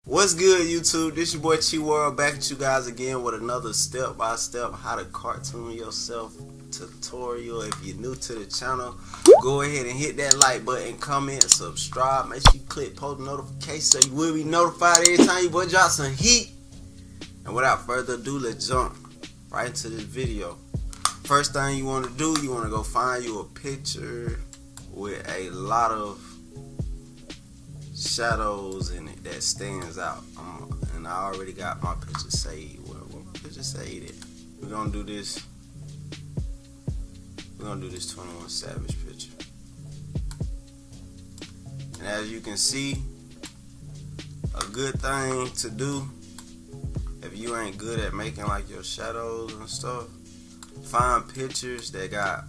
What's good, YouTube? This your boy Chi back at you guys again with another step-by-step how to cartoon yourself tutorial. If you're new to the channel, go ahead and hit that like button, comment, subscribe. Make sure you click post notification so you will be notified every time you boy drop some heat. And without further ado, let's jump right into this video. First thing you want to do, you want to go find you a picture with a lot of shadows in it that stands out. And I already got my picture saved. What picture saved it? We're gonna do this 21 Savage picture. And as you can see, a good thing to do if you ain't good at making like your shadows and stuff, find pictures that got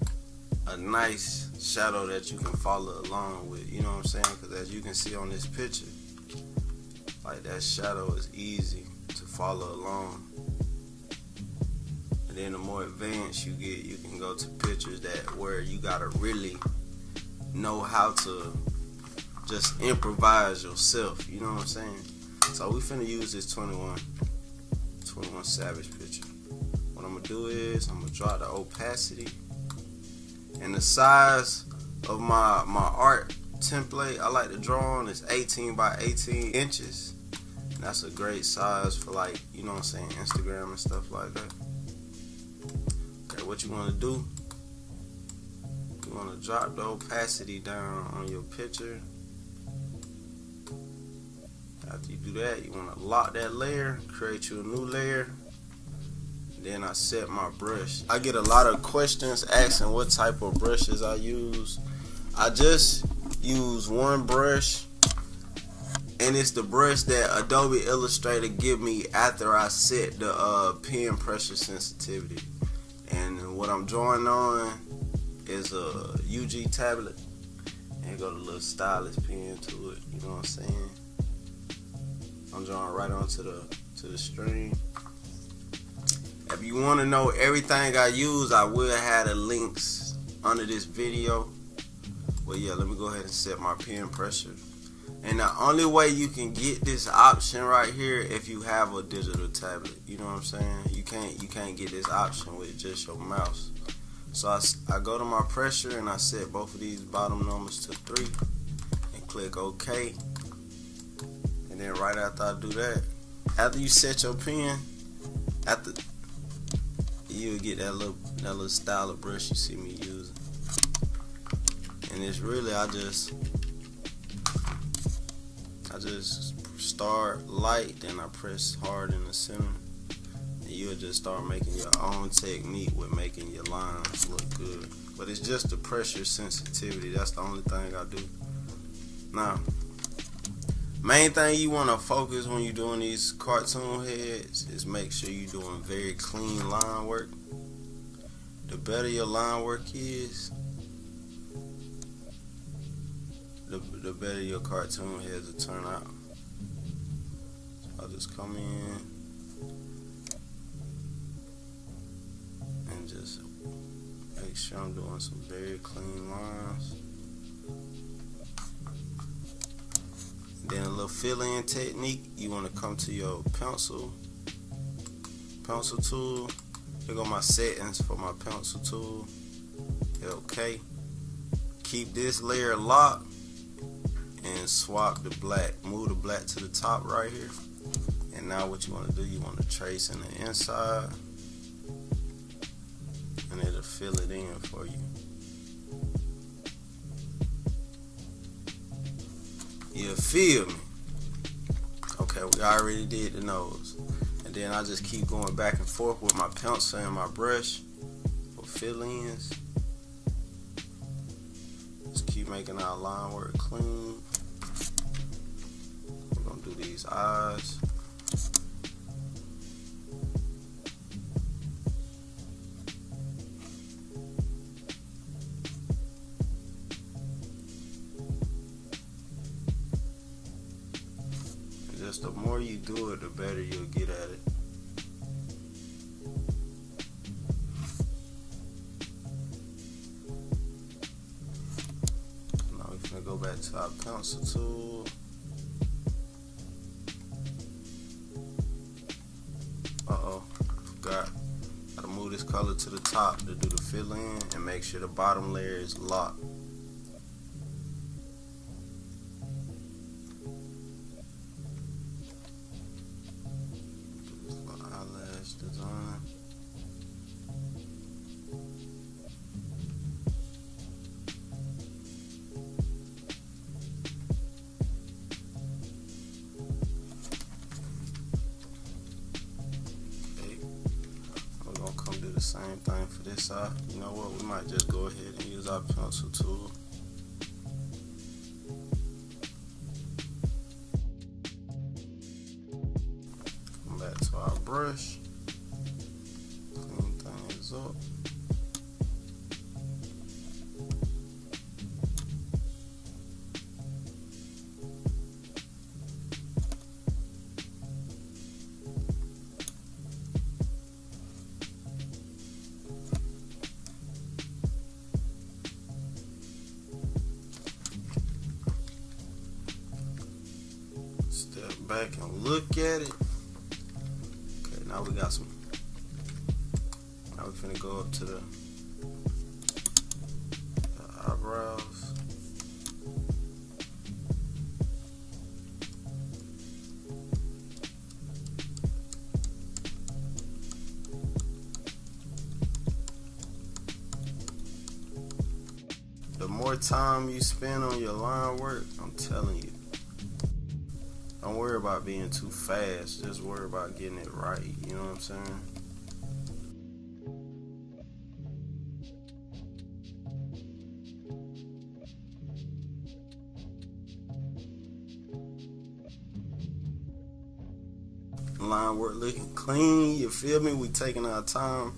a nice shadow that you can follow along with, you know what I'm saying? Because as you can see on this picture, like that shadow is easy to follow along. And then the more advanced you get, you can go to pictures that where you gotta really know how to just improvise yourself, you know what I'm saying? So we finna use this 21 Savage picture. What I'm gonna do is I'm gonna drop the opacity. And the size of my art template I like to draw on is 18 by 18 inches. And that's a great size for, like, you know what I'm saying, Instagram and stuff like that. Okay, what you want to do, you want to drop the opacity down on your picture. After you do that, you want to lock that layer, create you a new layer. Then I set my brush. I get a lot of questions asking what type of brushes I use. I just use one brush, and it's the brush that Adobe Illustrator give me after I set the pen pressure sensitivity. And what I'm drawing on is a UG tablet, and got a little stylus pen to it. You know what I'm saying? I'm drawing right onto the string. If you want to know everything I use, I will have the links under this video. Well, yeah, let me go ahead and set my pen pressure. And the only way you can get this option right here if you have a digital tablet. You know what I'm saying? You can't get this option with just your mouse. So I go to my pressure and I set both of these bottom numbers to 3 and click OK. And then right after I do that, after you set your pen, you'll get that little style of brush you see me using. And it's really, I just start light, then I press hard in the center, and you'll just start making your own technique with making your lines look good. But it's just the pressure sensitivity, that's the only thing I do. Now, main thing you want to focus when you're doing these cartoon heads is make sure you're doing very clean line work. The better your line work is, the better your cartoon heads will turn out. So I'll just come in and just make sure I'm doing some very clean lines. Then a little fill-in technique, you want to come to your pencil tool. Here go my settings for my pencil tool. Hit OK. Keep this layer locked and swap the black. Move the black to the top right here. And now what you want to do, you want to trace in the inside, and it'll fill it in for you. You feel me? Okay, we already did the nose. And then I just keep going back and forth with my pencil and my brush for fill-ins. Just keep making our line work clean. We're gonna do these eyes. Just the more you do it, the better you'll get at it. Now we're gonna go back to our pencil tool. color to the top to do the fill in, and make sure the bottom layer is locked. Eyelash design. Do the same thing for this side. You know what, we might just go ahead and use our pencil tool. Come back to our brush, clean things up. Step back and look at it. Okay, now we got some. Now we're finna go up to the eyebrows. The more time you spend on your line work, I'm telling you, don't worry about being too fast, just worry about getting it right, you know what I'm saying? Line work looking clean, you feel me? We taking our time.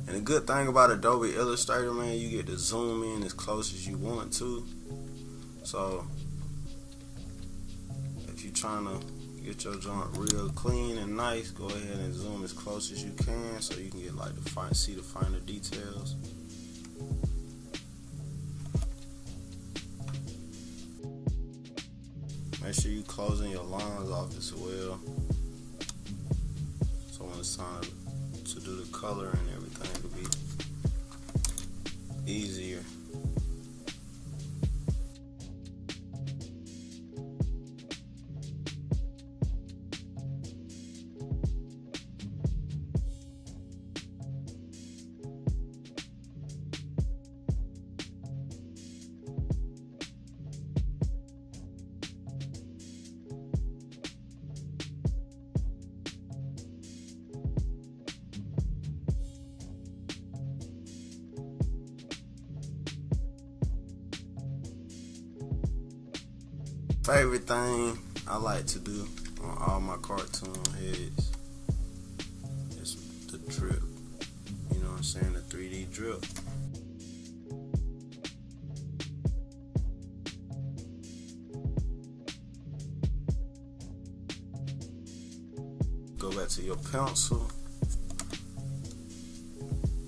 And the good thing about Adobe Illustrator, man, you get to zoom in as close as you want to. So if you're trying to get your joint real clean and nice, go ahead and zoom as close as you can so you can get like see the finer details. Make sure you closing your lines off as well, so when it's time to do the color and everything, it'll be easier. Favorite thing I like to do on all my cartoon heads is the drip. You know what I'm saying? The 3D drip. Go back to your pencil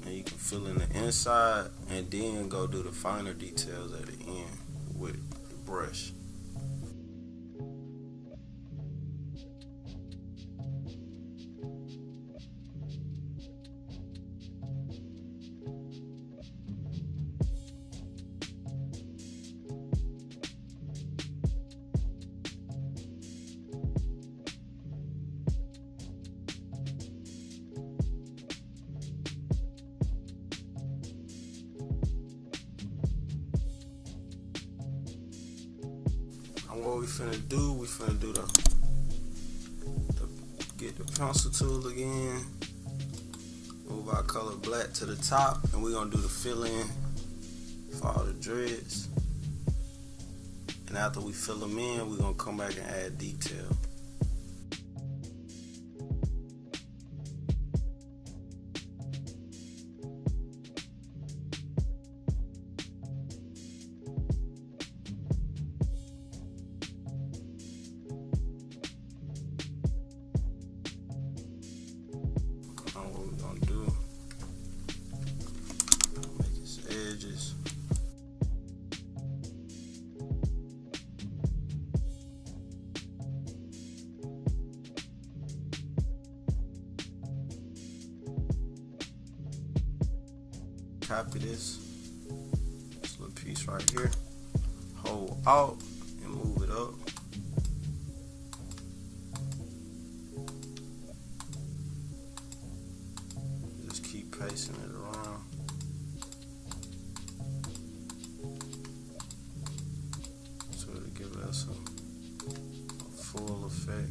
and you can fill in the inside, and then go do the finer details at the end with the brush. And what we finna do get the pencil tool again, move our color black to the top, and we're gonna do the fill in for all the dreads. And after we fill them in, we're gonna come back and add detail. What we're gonna do, make his edges. copy this little piece right here, hold Alt and move it up. Just keep pasting it around. So it'll give us a full effect.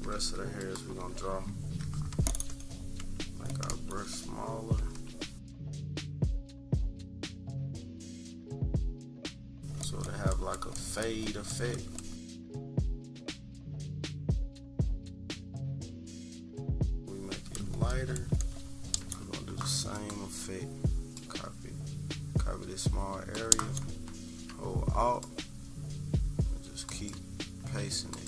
Rest of the hairs we're gonna draw, make our brush smaller, so they have like a fade effect. We make it lighter. We're gonna do the same effect. Copy this small area, hold Alt, and just keep pasting it.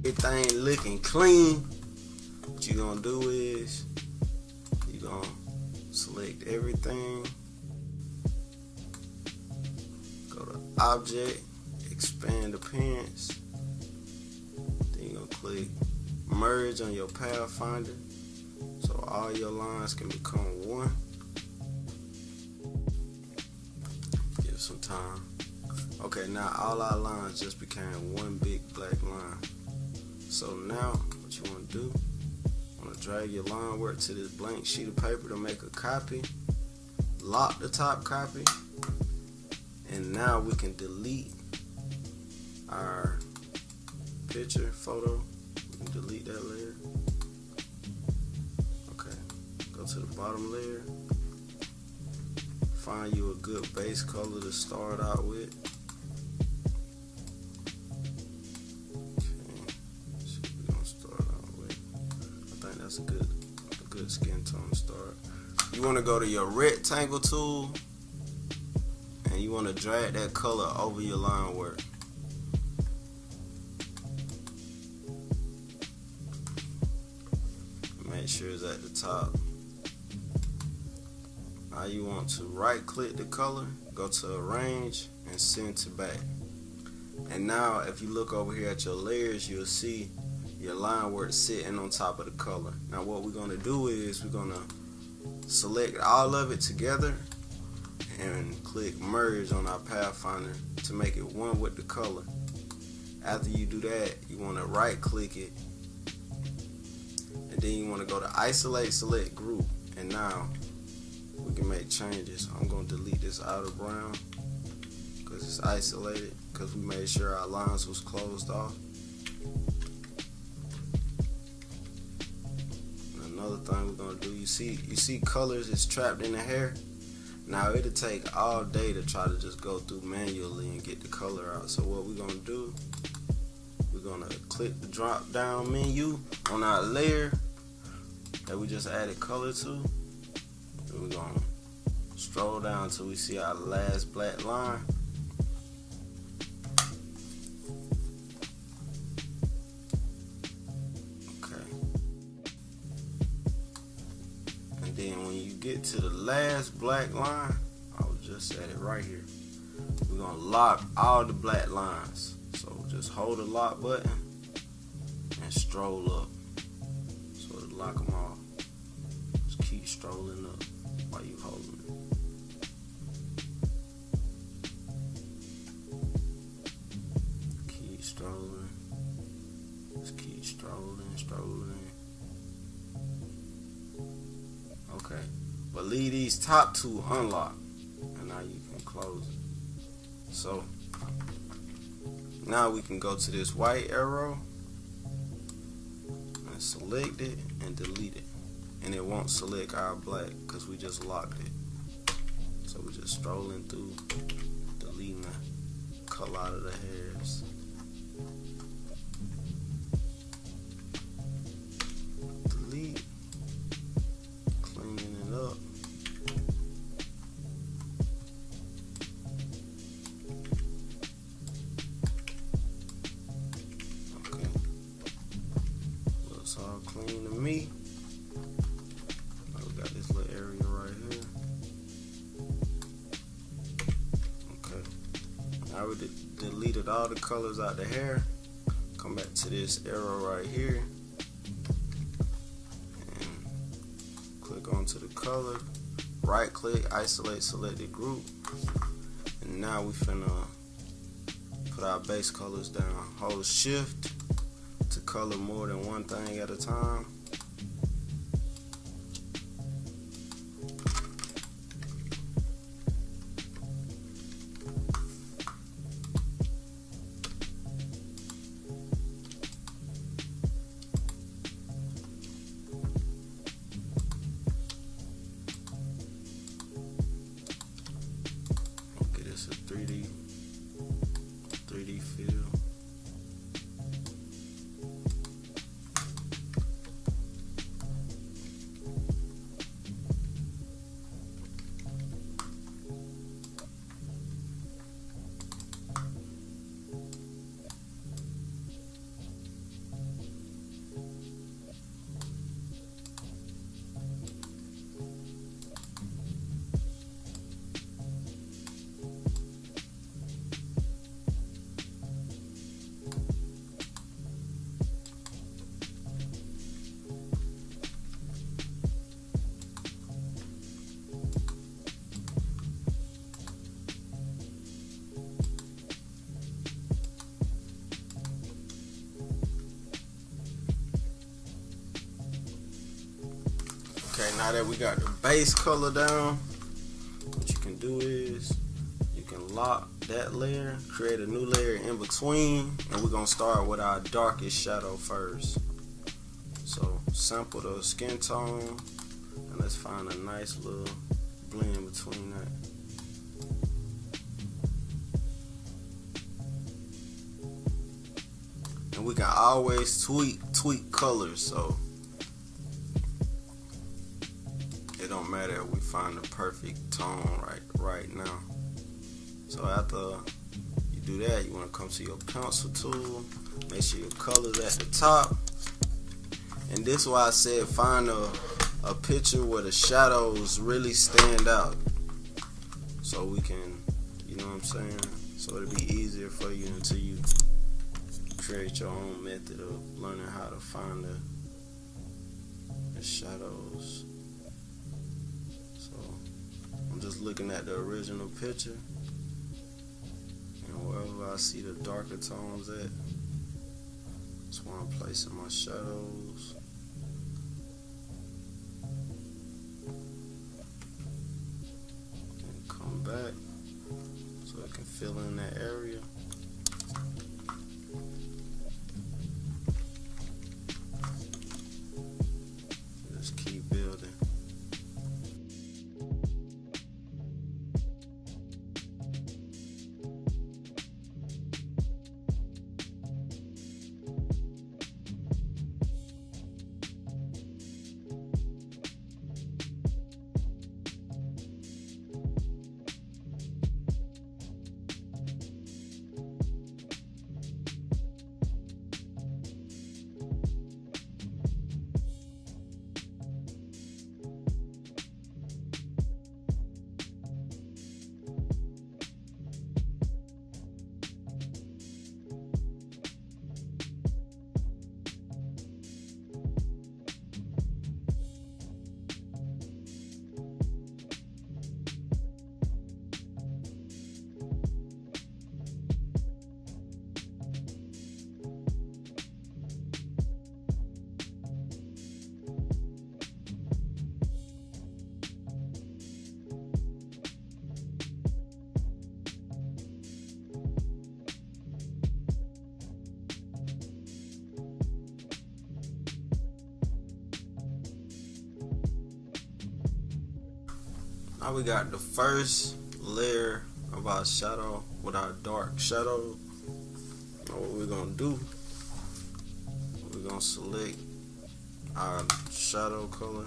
Everything looking clean. What you gonna do is you gonna select everything, go to Object, Expand Appearance, then you're gonna click Merge on your Pathfinder so all your lines can become one. Give it some time. Okay, now all our lines just became one big black line. So now what you want to do, you want to drag your line work to this blank sheet of paper to make a copy, lock the top copy, and now we can delete our picture, photo. We can delete that layer. Okay, go to the bottom layer, Find you a good base color to start out with. Okay, so we're gonna start out with. I think that's a good skin tone to start. You want to go to your rectangle tool, and you want to drag that color over your line work. Make sure it's at the top. Now you want to right click the color, go to arrange, and send to back. And now if you look over here at your layers, you'll see your line work sitting on top of the color. Now what we're going to do is we're going to select all of it together and click merge on our Pathfinder to make it one with the color. After you do that, you want to right click it, and then you want to go to isolate, select group, and now we can make changes. I'm going to delete this outer brown because it's isolated, because we made sure our lines was closed off. And another thing we're going to do, you see colors is trapped in the hair. Now it'll take all day to try to just go through manually and get the color out. So what we're going to do, we're going to click the drop down menu on our layer that we just added color to. And we're going to stroll down until we see our last black line. Okay. And then when you get to the last black line, I was just at it right here. We're going to lock all the black lines. So just hold the lock button and stroll up. So to lock them all. Just keep strolling up while you holding it. Keep strolling. Just keep strolling. Okay. But leave these top two unlocked. And now you can close it. So now we can go to this white arrow and select it and delete it. And it won't select our black because we just locked it. So we're just strolling through, deleting the color out of the hairs. Delete, cleaning it up. Okay, looks all clean to me. We got this little area right here. Okay, now we deleted all the colors out the hair. Come back to this arrow right here and click onto the color, right click, isolate selected group, and now we finna put our base colors down. Hold shift to color more than one thing at a time. It's a 3D feel. Okay, now that we got the base color down, what you can do is you can lock that layer, create a new layer in between, and we're gonna start with our darkest shadow first. So sample the skin tone, and let's find a nice little blend between that. And we can always tweak colors, so it don't matter if we find the perfect tone right now. So after you do that, you want to come to your pencil tool, make sure your color's at the top. And this is why I said find a picture where the shadows really stand out, so we can, you know what I'm saying, so it'll be easier for you until you create your own method of learning how to find the shadows. So I'm just looking at the original picture, and wherever I see the darker tones at, that's where I'm placing my shadows. And come back so I can fill in that area. Just keep building. Now we got the first layer of our shadow with our dark shadow. Now what we're gonna do, we're gonna select our shadow color,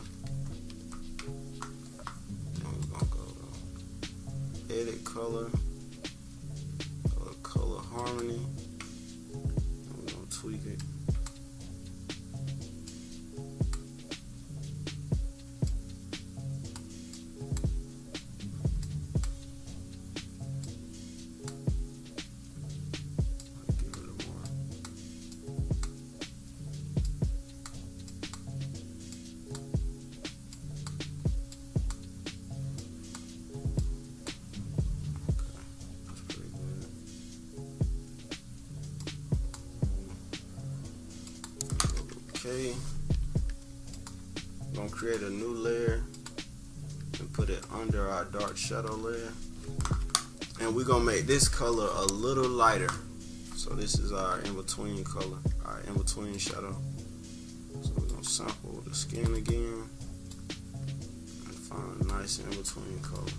and we're gonna go to edit color, go to color harmony, and we're gonna tweak it. Okay, we're gonna create a new layer and put it under our dark shadow layer, and we're gonna make this color a little lighter. So this is our in-between color, our in-between shadow. So we're gonna sample the skin again and find a nice in-between color.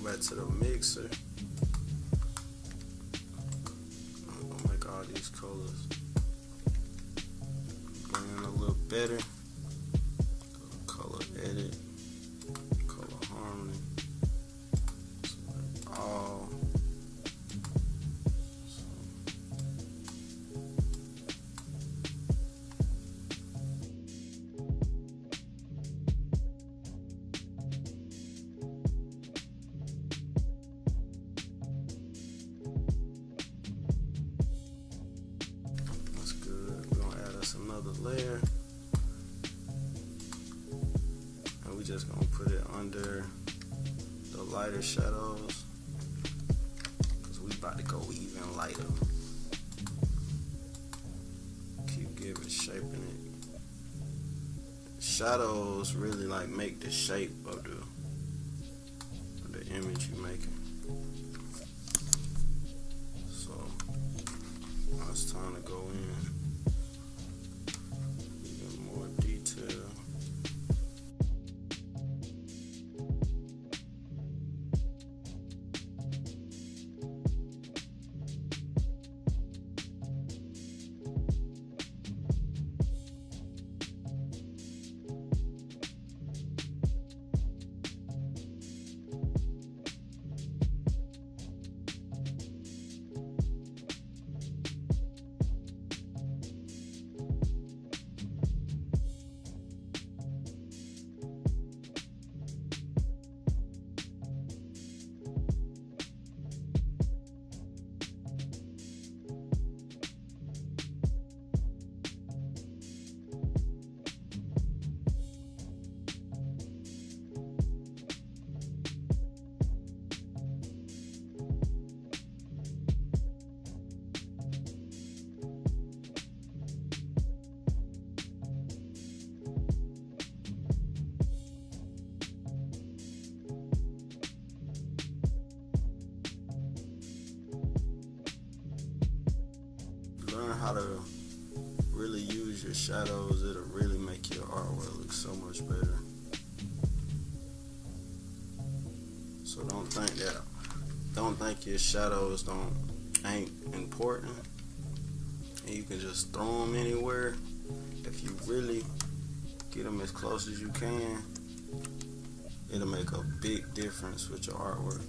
back to the mixer. I'm gonna make all these colors blend a little better. Color edit, color harmony, select all. That's good. We're gonna add us another layer. And we just gonna put it under the lighter shadows, because we about to go even lighter. Keep giving, shaping it. Shadows really like make the shape of the image you're making. So now it's time to go in even more detail. Learn how to really use your shadows. It'll really make your artwork look so much better. So don't think your shadows ain't important, and you can just throw them anywhere. If you really get them as close as you can, it'll make a big difference with your artwork.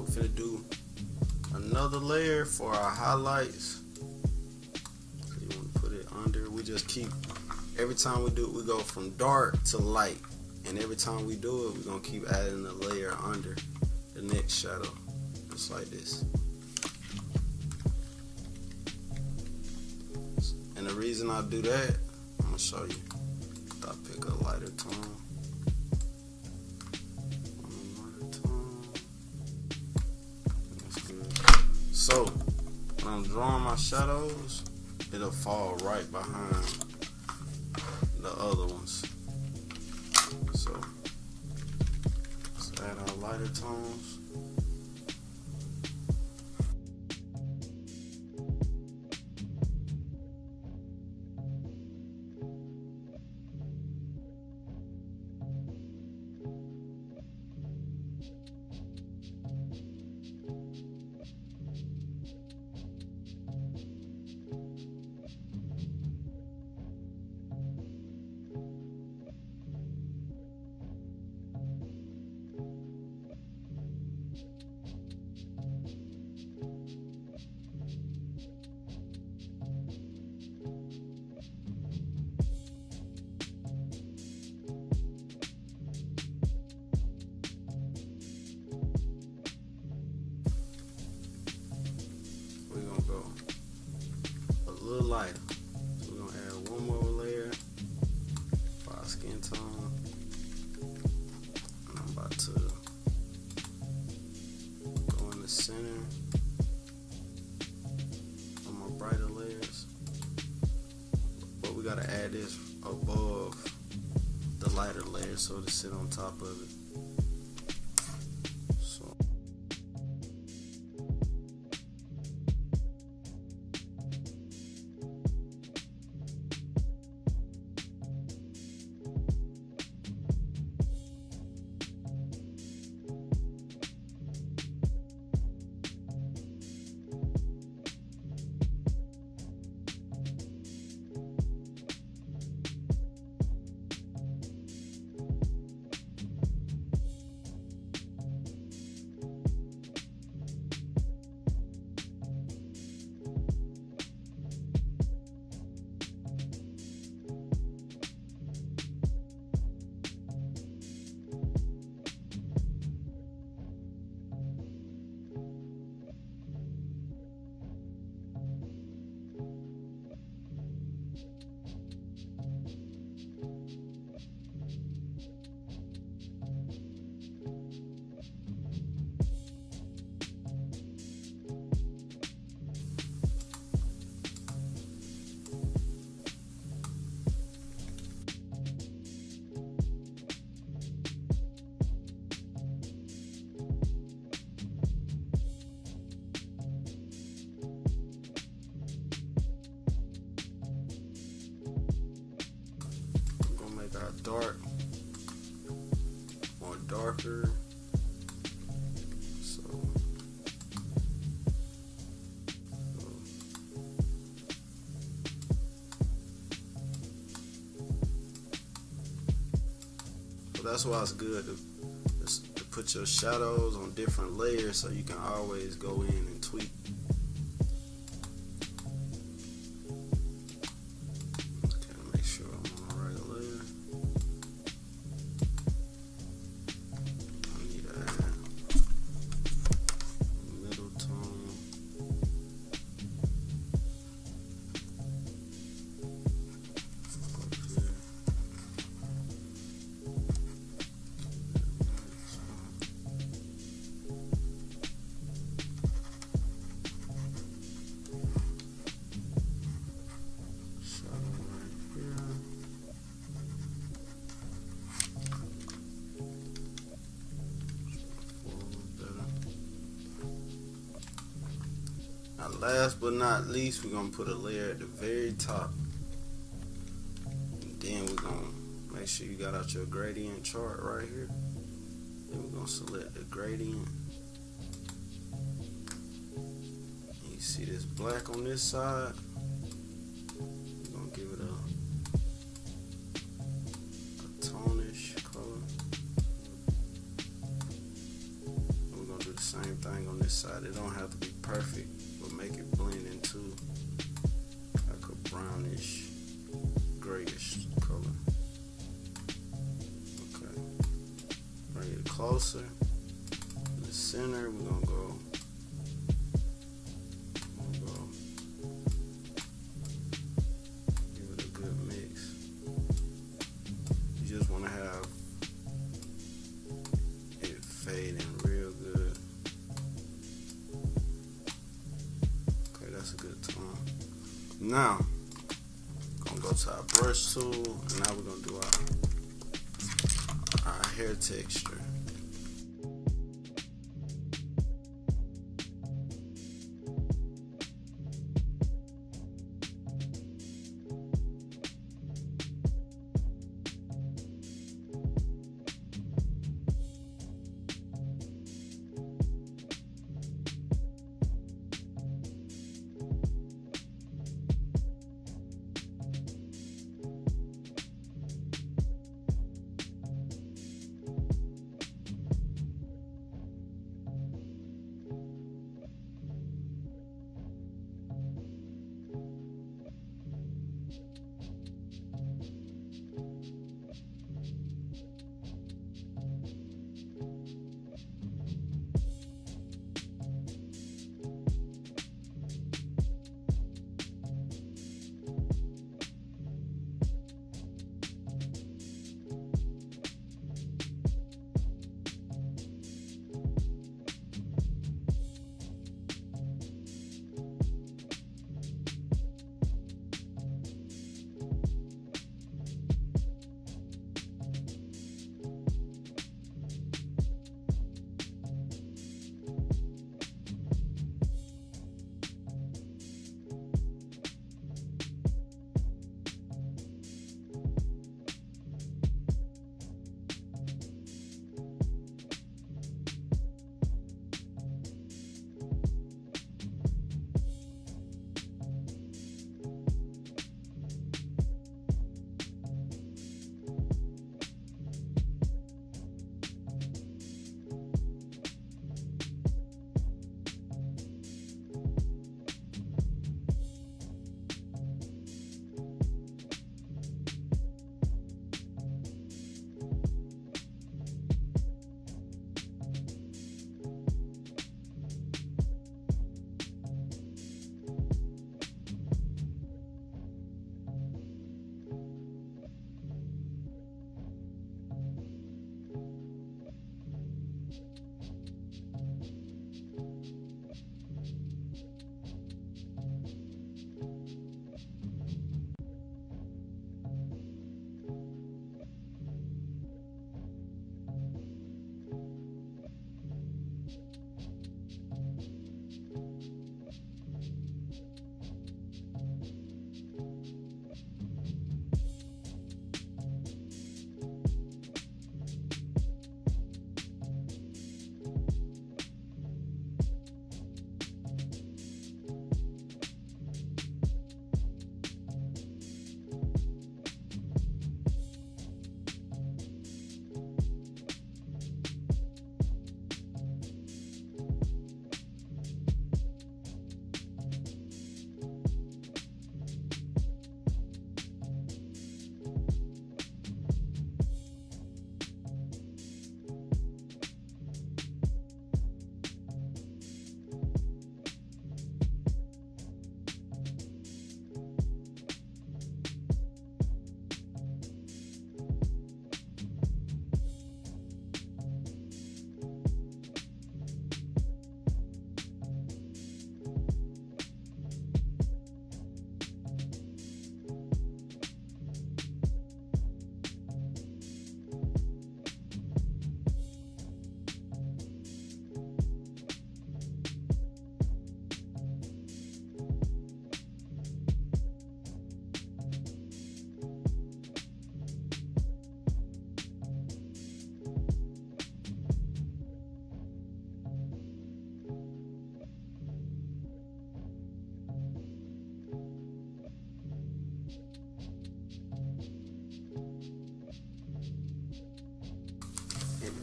finna do another layer for our highlights. So you want to put it under. We just keep, every time we do it, we go from dark to light. And every time we do it, we're going to keep adding a layer under the next shadow. Just like this. And the reason I do that, I'm going to show you. I pick a lighter tone. So when I'm drawing my shadows, it'll fall right behind the other ones. So let's add our lighter tones. We're gonna go a little lighter. So we're gonna add one more layer for our skin tone. And I'm about to go in the center of my brighter layers. But we gotta add this above the lighter layer so to sit on top of it. Dark, more darker. So that's why it's good to put your shadows on different layers so you can always go in and tweak. Last but not least, we're gonna put a layer at the very top, and then we're gonna make sure you got out your gradient chart right here. Then we're gonna select the gradient. And you see this black on this side. We're gonna give it a tonish color. And we're gonna do the same thing side. It don't have to be perfect, but make it blend into like a brownish, grayish color. Okay. Bring it closer. In the center, we're gonna go. Give it a good mix. You just want to have it fading real good. Okay, that's a good tone. Now, gonna go to our brush tool, and now we're gonna do our hair texture.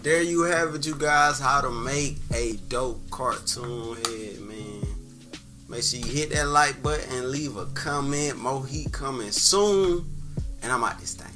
there you have it, you guys, how to make a dope cartoon head, man. Make sure you hit that like button and leave a comment. More heat coming soon, and I'm out this thing.